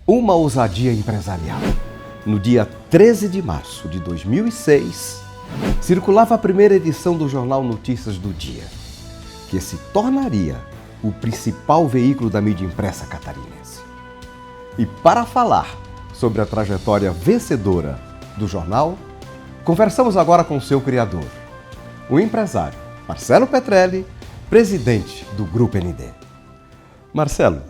Uma ousadia empresarial. No dia 13 de março de 2006, circulava a primeira edição do jornal Notícias do Dia, que se tornaria o principal veículo da mídia impressa catarinense. E para falar sobre a trajetória vencedora do jornal, conversamos agora com seu criador, o empresário Marcelo Petrelli, presidente do Grupo ND. Marcelo,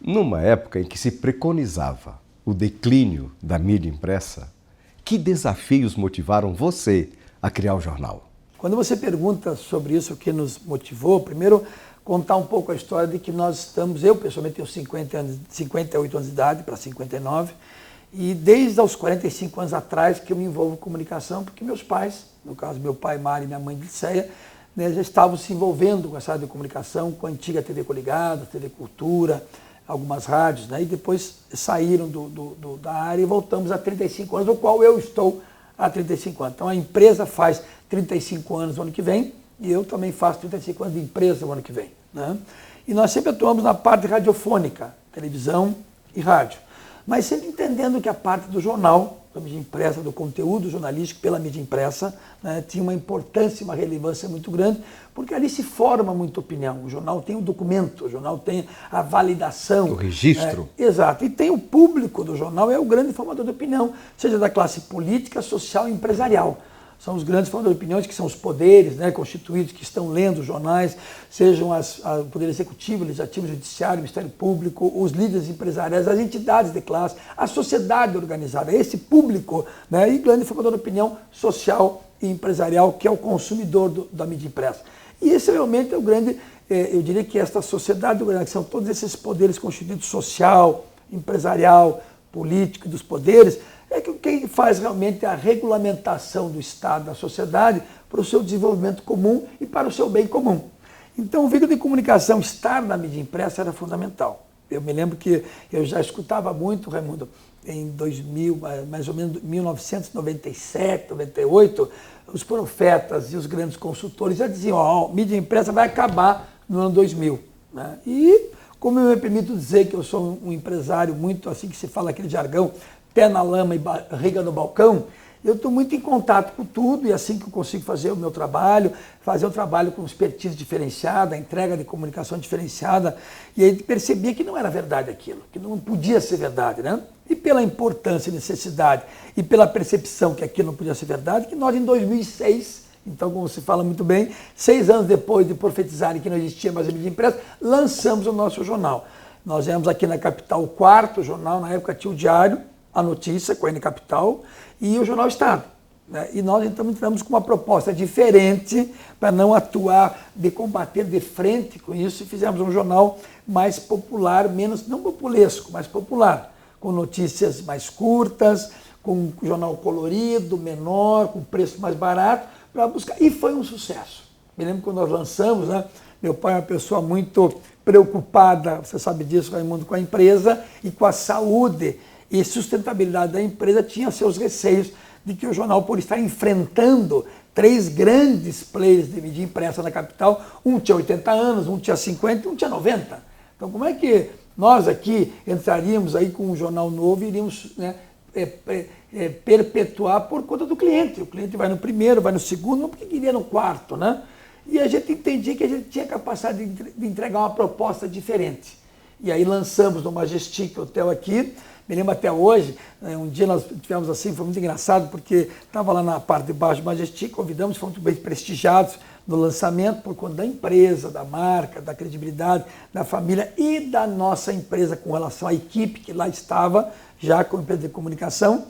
numa época em que se preconizava o declínio da mídia impressa, que desafios motivaram você a criar o jornal? Quando você pergunta sobre isso, o que nos motivou, primeiro contar um pouco a história de que nós estamos, eu pessoalmente tenho 58 anos de idade para 59, e desde os 45 anos atrás que eu me envolvo em comunicação, porque meus pais, no caso meu pai Mário e minha mãe Liceia, já estavam se envolvendo com essa área de comunicação, com a antiga TV Coligada, TV Cultura, algumas rádios, e depois saíram da área e voltamos há 35 anos, no qual eu estou há 35 anos. Então a empresa faz 35 anos no ano que vem e eu também faço 35 anos de empresa no ano que vem. E nós sempre atuamos na parte radiofônica, televisão e rádio, mas sempre entendendo que a parte do jornal, da mídia impressa, do conteúdo jornalístico pela mídia impressa, tinha uma importância e uma relevância muito grande, porque ali se forma muita opinião. O jornal tem o documento, o jornal tem a validação. O registro. Exato. E tem o público do jornal, é o grande formador de opinião, seja da classe política, social e empresarial. São os grandes formadores de opiniões, que são os poderes constituídos que estão lendo os jornais, sejam o Poder Executivo, Legislativo, Judiciário, Ministério Público, os líderes empresariais, as entidades de classe, a sociedade organizada, esse público, e grande formador de opinião social e empresarial, que é o consumidor da mídia impressa. E esse realmente é o grande, eu diria que esta sociedade organizada, que são todos esses poderes constituídos social, empresarial, político, dos poderes, é que quem faz realmente a regulamentação do Estado, da sociedade, para o seu desenvolvimento comum e para o seu bem comum. Então, o veículo de comunicação estar na mídia impressa era fundamental. Eu me lembro que eu já escutava muito, Raimundo, em 2000, mais ou menos 1997, 98, os profetas e os grandes consultores já diziam, mídia impressa vai acabar no ano 2000. E, como eu me permito dizer que eu sou um empresário muito, assim que se fala aquele jargão, pé na lama e barriga no balcão, eu estou muito em contato com tudo e assim que eu consigo fazer o meu trabalho, fazer o trabalho com expertise diferenciada, a entrega de comunicação diferenciada, e aí percebia que não era verdade aquilo, que não podia ser verdade, E pela importância e necessidade e pela percepção que aquilo não podia ser verdade, que nós em 2006, então como se fala muito bem, 6 anos depois de profetizarem que não existia mais a mídia impressa, lançamos o nosso jornal. Nós viemos aqui na capital o 4º jornal, na época tinha o Diário, a Notícia, com a N Capital, e o Jornal Estado. E nós então entramos com uma proposta diferente para não atuar, de combater de frente com isso, e fizemos um jornal mais popular, menos, não populesco, mas popular, com notícias mais curtas, com um jornal colorido, menor, com preço mais barato, para buscar. E foi um sucesso. Me lembro quando nós lançamos, meu pai é uma pessoa muito preocupada, você sabe disso, Raimundo, com a empresa e com a saúde e sustentabilidade da empresa, tinha seus receios de que o jornal, por estar enfrentando 3 grandes players de mídia impressa na capital, um tinha 80 anos, um tinha 50 e um tinha 90. Então, como é que nós aqui entraríamos aí com um jornal novo e iríamos perpetuar por conta do cliente? O cliente vai no primeiro, vai no segundo, não porque queria no 4º, E a gente entendia que a gente tinha capacidade de entregar uma proposta diferente. E aí lançamos no Majestic Hotel aqui. Me lembro até hoje, um dia nós tivemos assim, foi muito engraçado, porque estava lá na parte de baixo do Majestic, convidamos, fomos muito bem prestigiados no lançamento, por conta da empresa, da marca, da credibilidade, da família e da nossa empresa com relação à equipe que lá estava, já com a empresa de comunicação,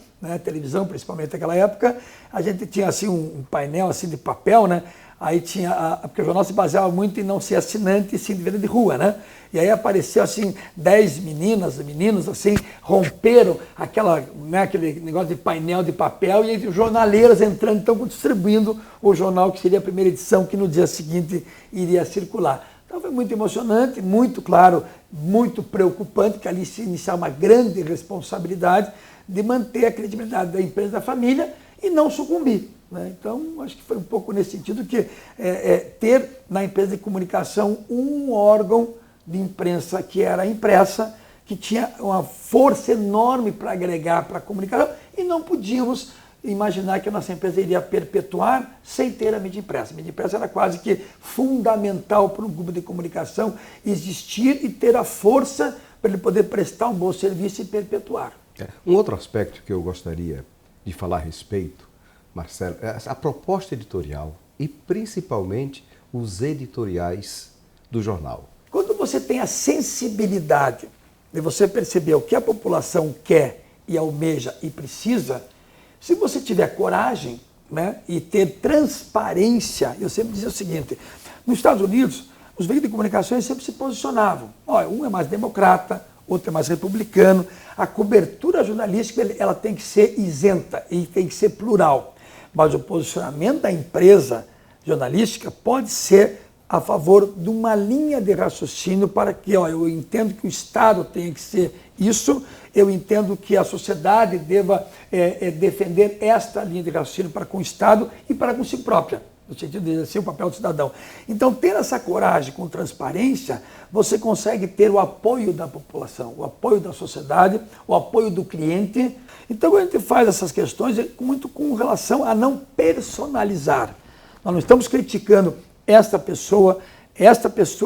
televisão, principalmente naquela época. A gente tinha assim um painel assim, de papel, Aí tinha, porque o jornal se baseava muito em não ser assinante e sim de venda de rua, E aí apareceu assim 10 meninas e meninos assim, romperam aquele negócio de painel de papel e jornaleiras entrando, então distribuindo o jornal que seria a primeira edição, que no dia seguinte iria circular. Então foi muito emocionante, muito claro, muito preocupante, que ali se iniciar uma grande responsabilidade de manter a credibilidade da empresa, da família e não sucumbir. Então, acho que foi um pouco nesse sentido que ter na empresa de comunicação um órgão de imprensa que era impressa, que tinha uma força enorme para agregar para a comunicação e não podíamos imaginar que a nossa empresa iria perpetuar sem ter a mídia impressa. A mídia impressa era quase que fundamental para um grupo de comunicação existir e ter a força para ele poder prestar um bom serviço e perpetuar. Um outro aspecto que eu gostaria de falar a respeito, Marcelo, é a proposta editorial e principalmente os editoriais do jornal. Quando você tem a sensibilidade de você perceber o que a população quer e almeja e precisa, se você tiver coragem, né, e ter transparência, eu sempre dizia o seguinte, nos Estados Unidos, os veículos de comunicação sempre se posicionavam. Olha, um é mais democrata, outro é mais republicano. A cobertura jornalística ela tem que ser isenta e tem que ser plural. Mas o posicionamento da empresa jornalística pode ser a favor de uma linha de raciocínio para que, ó, eu entendo que o Estado tem que ser isso, eu entendo que a sociedade deva defender esta linha de raciocínio para com o Estado e para consigo própria, no sentido de exercer o papel do cidadão. Então, ter essa coragem com transparência, você consegue ter o apoio da população, o apoio da sociedade, o apoio do cliente. Então, quando a gente faz essas questões, é muito com relação a não personalizar. Nós não estamos criticando esta pessoa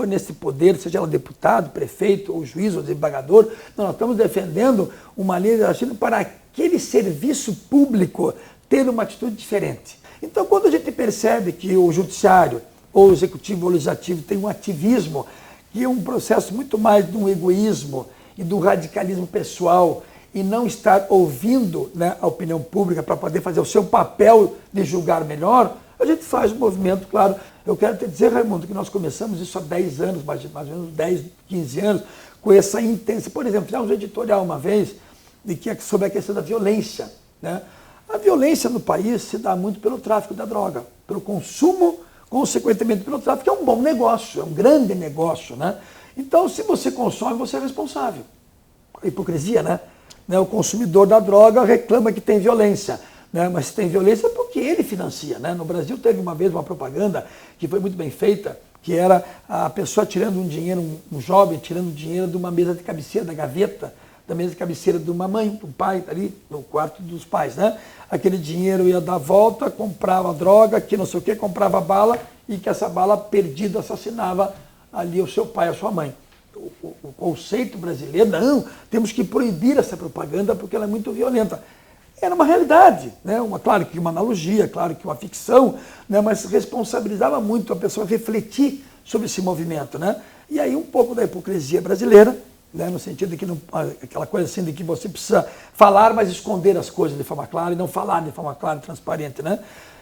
nesse poder, seja ela deputado, prefeito, ou juiz, ou desembargador, nós estamos defendendo uma linha de raciocínio para aquele serviço público ter uma atitude diferente. Então, quando a gente percebe que o judiciário, ou o executivo ou o legislativo tem um ativismo, que é um processo muito mais de um egoísmo e do radicalismo pessoal, e não estar ouvindo, né, a opinião pública para poder fazer o seu papel de julgar melhor, a gente faz um movimento, claro. Eu quero te dizer, Raimundo, que nós começamos isso há 10 anos, mais ou menos 10, 15 anos, com essa intensidade. Por exemplo, fizemos um editorial uma vez sobre a questão da violência, né? A violência no país se dá muito pelo tráfico da droga, pelo consumo, consequentemente pelo tráfico, que é um bom negócio, é um grande negócio, né? Então, se você consome, você é responsável. Hipocrisia, né? O consumidor da droga reclama que tem violência, né? Mas se tem violência é porque ele financia, né? No Brasil teve uma vez uma propaganda que foi muito bem feita, que era a pessoa tirando um dinheiro, um jovem tirando dinheiro de uma mesa de cabeceira, da gaveta, da mesa de cabeceira de uma mãe, do pai, ali no quarto dos pais, né? Aquele dinheiro ia dar volta, comprava droga, que não sei o que, comprava bala, e que essa bala perdida assassinava ali o seu pai, a sua mãe. O conceito brasileiro, não, temos que proibir essa propaganda porque ela é muito violenta. Era uma realidade, né? Claro que uma analogia, claro que uma ficção, né? Mas responsabilizava muito a pessoa refletir sobre esse movimento, né? E aí um pouco da hipocrisia brasileira, né? No sentido de que não, aquela coisa assim de que você precisa falar, mas esconder as coisas de forma clara e não falar de forma clara e transparente, né?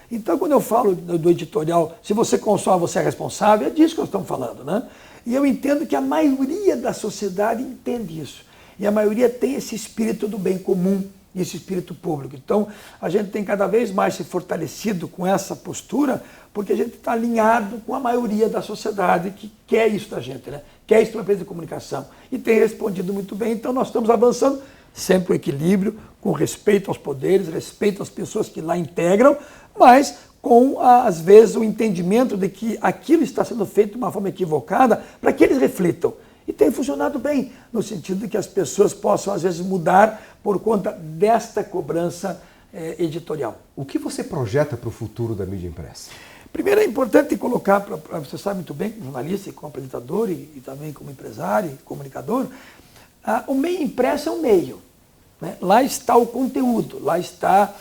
Então, quando eu falo do editorial, se você consome, você é responsável, é disso que nós estamos falando, né? E eu entendo que a maioria da sociedade entende isso. E a maioria tem esse espírito do bem comum, e esse espírito público. Então, a gente tem cada vez mais se fortalecido com essa postura, porque a gente está alinhado com a maioria da sociedade que quer isso da gente, né? Quer isso para a empresa de comunicação. E tem respondido muito bem. Então, nós estamos avançando, sempre com equilíbrio, com respeito aos poderes, respeito às pessoas que lá integram, mas com, às vezes, o entendimento de que aquilo está sendo feito de uma forma equivocada para que eles reflitam. E tem funcionado bem, no sentido de que as pessoas possam, às vezes, mudar por conta desta cobrança editorial. O que você projeta para o futuro da mídia impressa? Primeiro, é importante colocar, você sabe muito bem, como jornalista, como apresentador e também como empresário e comunicador, o meio impresso é um meio, né? Lá está o conteúdo, lá está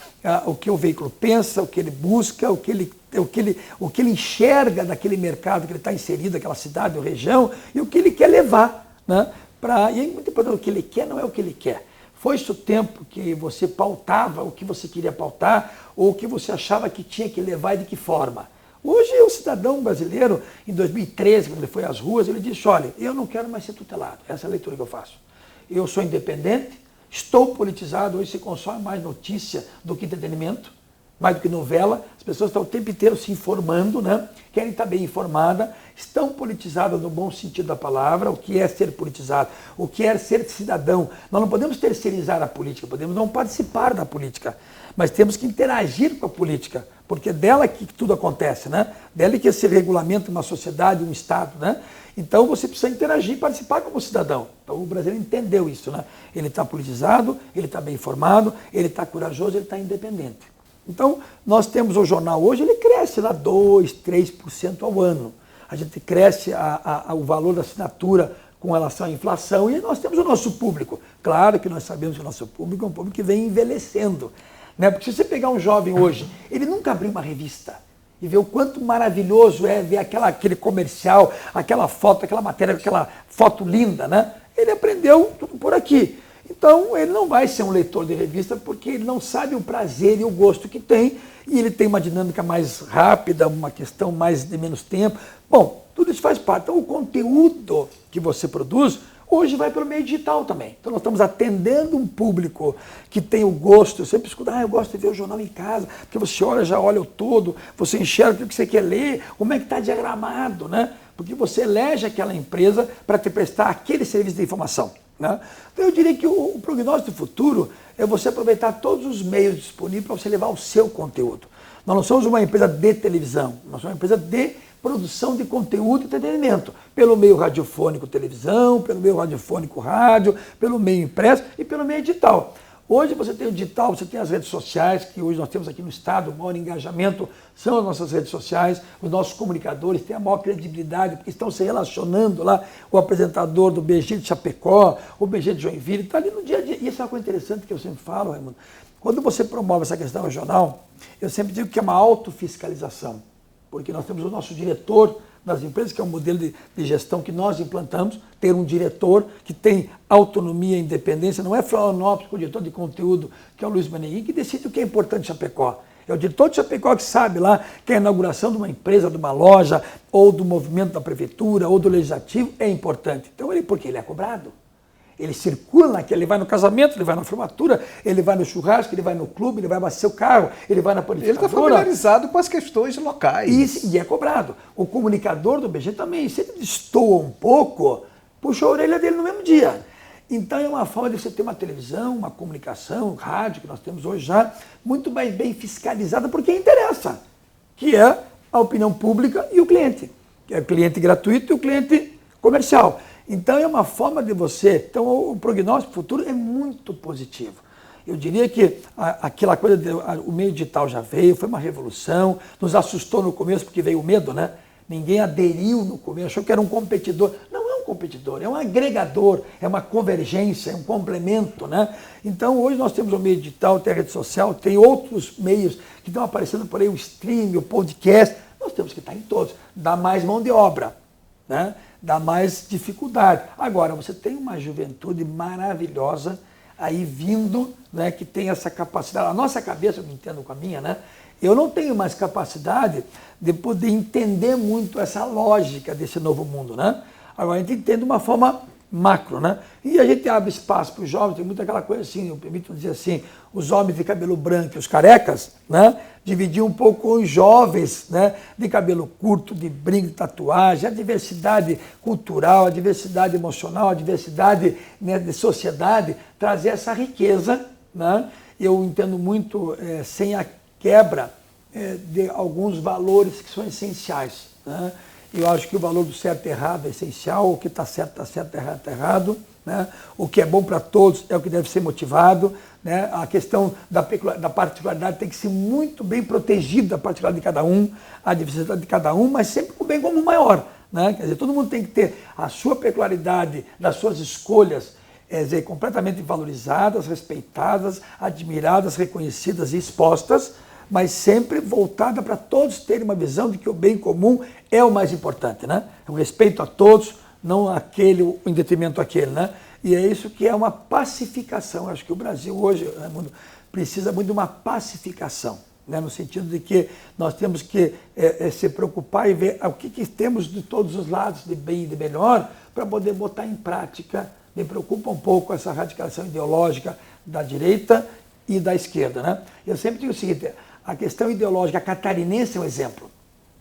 o que o veículo pensa, o que ele busca, o que ele enxerga daquele mercado que ele está inserido, aquela cidade ou região, e o que ele quer levar, né? E é muito importante, o que ele quer não é o que ele quer. Foi-se o tempo que você pautava o que você queria pautar, ou o que você achava que tinha que levar e de que forma. Hoje, o cidadão brasileiro, em 2013, quando ele foi às ruas, ele disse, olha, eu não quero mais ser tutelado, essa é a leitura que eu faço. Eu sou independente, estou politizado, hoje se consome mais notícia do que entretenimento, mais do que novela, as pessoas estão o tempo inteiro se informando, né? Querem estar bem informadas, estão politizadas no bom sentido da palavra, o que é ser politizado, o que é ser cidadão. Nós não podemos terceirizar a política, podemos não participar da política, mas temos que interagir com a política, porque é dela que tudo acontece, né? Dela que se regulamenta uma sociedade, um Estado, né? Então você precisa interagir e participar como cidadão. Então o brasileiro entendeu isso, né? Ele está politizado, ele está bem informado, ele está corajoso, ele está independente. Então nós temos o jornal hoje, ele cresce lá 2%, 3% ao ano. A gente cresce o valor da assinatura com relação à inflação e nós temos o nosso público. Claro que nós sabemos que o nosso público é um público que vem envelhecendo, né? Porque se você pegar um jovem hoje, ele nunca abriu uma revista e ver o quanto maravilhoso é ver aquele comercial, aquela foto, aquela matéria, aquela foto linda, né? Ele aprendeu tudo por aqui. Então, ele não vai ser um leitor de revista porque ele não sabe o prazer e o gosto que tem e ele tem uma dinâmica mais rápida, uma questão mais de menos tempo. Bom, tudo isso faz parte. Então, o conteúdo que você produz hoje vai para o meio digital também. Então nós estamos atendendo um público que tem o gosto, eu sempre escuto, eu gosto de ver o jornal em casa, porque você olha, já olha o todo, você enxerga o que você quer ler, como é que está diagramado, né? Porque você elege aquela empresa para te prestar aquele serviço de informação, né? Então eu diria que o prognóstico do futuro é você aproveitar todos os meios disponíveis para você levar o seu conteúdo. Nós não somos uma empresa de televisão, nós somos uma empresa de produção de conteúdo e entretenimento, pelo meio radiofônico televisão, pelo meio radiofônico rádio, pelo meio impresso e pelo meio digital. Hoje você tem o digital, você tem as redes sociais, que hoje nós temos aqui no Estado, o maior engajamento são as nossas redes sociais, os nossos comunicadores têm a maior credibilidade, porque estão se relacionando lá, o apresentador do BG de Chapecó, o BG de Joinville, está ali no dia a dia. E isso é uma coisa interessante que eu sempre falo, Raimundo. Quando você promove essa questão regional, eu sempre digo que é uma autofiscalização, porque nós temos o nosso diretor das empresas, que é um modelo de gestão que nós implantamos, ter um diretor que tem autonomia e independência, não é Florianópolis, o diretor de conteúdo, que é o Luiz Maneguin, que decide o que é importante em Chapecó. É o diretor de Chapecó que sabe lá que a inauguração de uma empresa, de uma loja, ou do movimento da prefeitura, ou do legislativo, é importante. Então, porque ele é cobrado. Ele circula naquele, ele vai no casamento, ele vai na formatura, ele vai no churrasco, ele vai no clube, ele vai abastecer o carro, ele vai na panificadora. Ele está familiarizado com as questões locais. E é cobrado. O comunicador do BG também, se ele destoa um pouco, puxa a orelha dele no mesmo dia. Então é uma forma de você ter uma televisão, uma comunicação, rádio, que nós temos hoje já, muito mais bem fiscalizada, porque interessa, que é a opinião pública e o cliente, que é o cliente gratuito e o cliente comercial. Então é uma forma de você, então o prognóstico futuro é muito positivo. Eu diria que aquela coisa, o meio digital já veio, foi uma revolução, nos assustou no começo porque veio o medo, né? Ninguém aderiu no começo, achou que era um competidor. Não é um competidor, é um agregador, é uma convergência, é um complemento, né? Então hoje nós temos o meio digital, tem a rede social, tem outros meios que estão aparecendo por aí, o streaming, o podcast, nós temos que estar em todos, dá mais mão de obra, né? Dá mais dificuldade. Agora, você tem uma juventude maravilhosa aí vindo, né, que tem essa capacidade. A nossa cabeça, eu me entendo com a minha, né? Eu não tenho mais capacidade de poder entender muito essa lógica desse novo mundo, né? Agora, a gente entende de uma forma macro, né? E a gente abre espaço para os jovens, tem muita aquela coisa assim, eu permito dizer assim, os homens de cabelo branco e os carecas, né? Dividir um pouco com os jovens, né? De cabelo curto, de brinco, de tatuagem, a diversidade cultural, a diversidade emocional, a diversidade, né, de sociedade, trazer essa riqueza, né? Eu entendo muito sem a quebra de alguns valores que são essenciais, né? Eu acho que o valor do certo e errado é essencial, o que está certo, errado está errado, né? O que é bom para todos é o que deve ser motivado, né? A questão da particularidade tem que ser muito bem protegida, a particularidade de cada um, a diversidade de cada um, mas sempre com o bem comum maior, né? Quer dizer, todo mundo tem que ter a sua peculiaridade, das suas escolhas, dizer, completamente valorizadas, respeitadas, admiradas, reconhecidas e expostas, mas sempre voltada para todos terem uma visão de que o bem comum é o mais importante, né? O respeito a todos, não aquele em detrimento daquele, né? E é isso que é uma pacificação. Acho que o Brasil hoje, Raimundo, precisa muito de uma pacificação, né? No sentido de que nós temos que se preocupar e ver o que temos de todos os lados, de bem e de melhor, para poder botar em prática. Me preocupa um pouco essa radicalização ideológica da direita e da esquerda, né? Eu sempre digo o seguinte, a questão ideológica catarinense é um exemplo.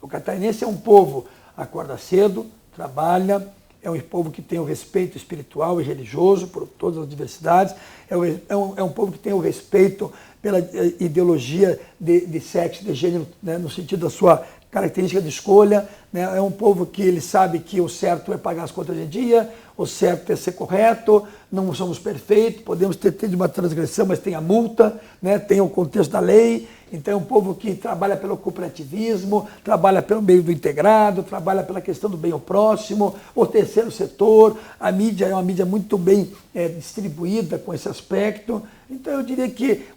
O catarinense é um povo que acorda cedo, trabalha, é um povo que tem o respeito espiritual e religioso por todas as diversidades, é um povo que tem o respeito pela ideologia de sexo, de gênero, né, no sentido da sua característica de escolha, né? É um povo que ele sabe que o certo é pagar as contas em dia, o certo é ser correto, não somos perfeitos, podemos ter tido uma transgressão, mas tem a multa, né? Tem o contexto da lei. Então é um povo que trabalha pelo cooperativismo, trabalha pelo meio do integrado, trabalha pela questão do bem ao próximo, o terceiro setor, a mídia é uma mídia muito bem distribuída com esse aspecto. Então eu diria que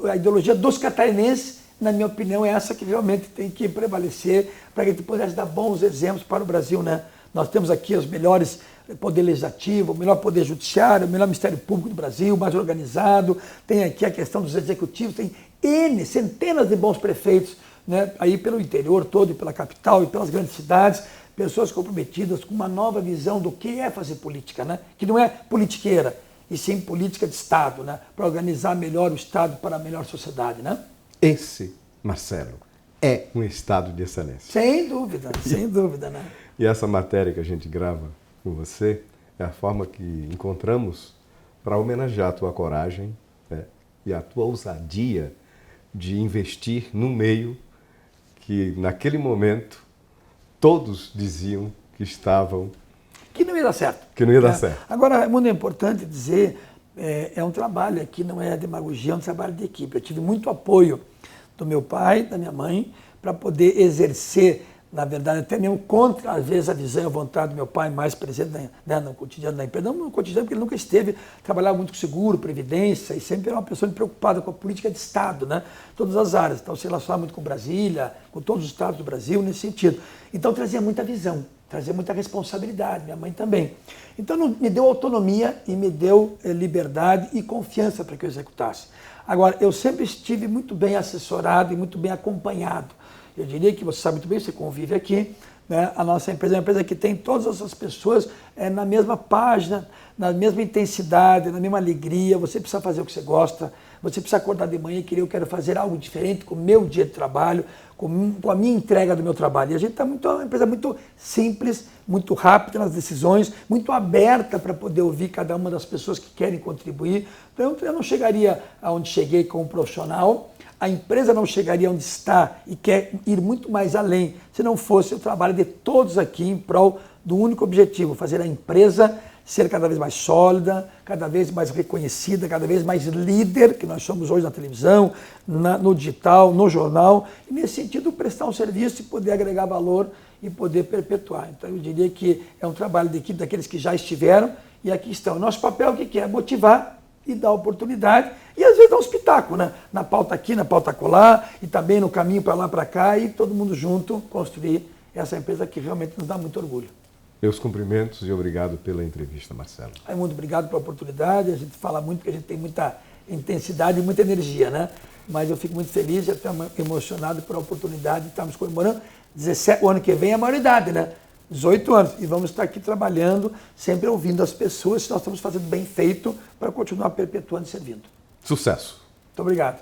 a ideologia dos catarinenses, na minha opinião, é essa que realmente tem que prevalecer para que a gente pudesse dar bons exemplos para o Brasil, né? Nós temos aqui os melhores poder legislativo, o melhor poder judiciário, o melhor Ministério Público do Brasil, mais organizado, tem aqui a questão dos executivos, tem centenas de bons prefeitos, né, aí pelo interior todo, e pela capital e pelas grandes cidades, pessoas comprometidas com uma nova visão do que é fazer política, né, que não é politiqueira, e sim política de Estado, né, para organizar melhor o Estado para a melhor sociedade. Né? Esse, Marcelo, é um Estado de excelência. Sem dúvida. Né? E essa matéria que a gente grava com você é a forma que encontramos para homenagear a tua coragem, né, e a tua ousadia de investir num meio que, naquele momento, todos diziam que estavam... Que não ia dar certo. Que não ia dar certo. Agora, é muito importante dizer, é um trabalho aqui, não é demagogia, é um trabalho de equipe. Eu tive muito apoio do meu pai, da minha mãe, para poder exercer, na verdade, até mesmo contra, às vezes, a visão e a vontade do meu pai mais presente, né, no cotidiano da empresa. Não no cotidiano, porque ele nunca esteve, trabalhava muito com seguro, previdência, e sempre era uma pessoa preocupada com a política de Estado, né, todas as áreas. Então, se relacionava muito com Brasília, com todos os estados do Brasil, nesse sentido. Então, trazia muita visão, trazia muita responsabilidade, minha mãe também. Então, me deu autonomia e me deu liberdade e confiança para que eu executasse. Agora, eu sempre estive muito bem assessorado e muito bem acompanhado. Eu diria que você sabe muito bem, você convive aqui, né? A nossa empresa é uma empresa que tem todas essas pessoas na mesma página, na mesma intensidade, na mesma alegria. Você precisa fazer o que você gosta, você precisa acordar de manhã e querer, eu quero fazer algo diferente com o meu dia de trabalho, com a minha entrega do meu trabalho. E a gente está uma empresa muito simples, muito rápida nas decisões, muito aberta para poder ouvir cada uma das pessoas que querem contribuir. Então eu não chegaria aonde cheguei como profissional, a empresa não chegaria onde está e quer ir muito mais além, se não fosse o trabalho de todos aqui em prol do único objetivo, fazer a empresa ser cada vez mais sólida, cada vez mais reconhecida, cada vez mais líder, que nós somos hoje na televisão, no digital, no jornal, e nesse sentido prestar um serviço e poder agregar valor e poder perpetuar. Então eu diria que é um trabalho de equipe daqueles que já estiveram e aqui estão. O nosso papel o que é? Motivar e dar oportunidade e às vezes dar um espetáculo, né? Na pauta aqui, na pauta acolá e também no caminho para lá, para cá e todo mundo junto construir essa empresa que realmente nos dá muito orgulho. Meus cumprimentos e obrigado pela entrevista, Marcelo. Muito obrigado pela oportunidade, a gente fala muito porque a gente tem muita intensidade e muita energia, né? Mas eu fico muito feliz e até emocionado por a oportunidade de estarmos comemorando 17, o ano que vem é a maioridade, né? 18 anos, e vamos estar aqui trabalhando, sempre ouvindo as pessoas, se nós estamos fazendo bem feito para continuar perpetuando e servindo. Sucesso! Muito obrigado.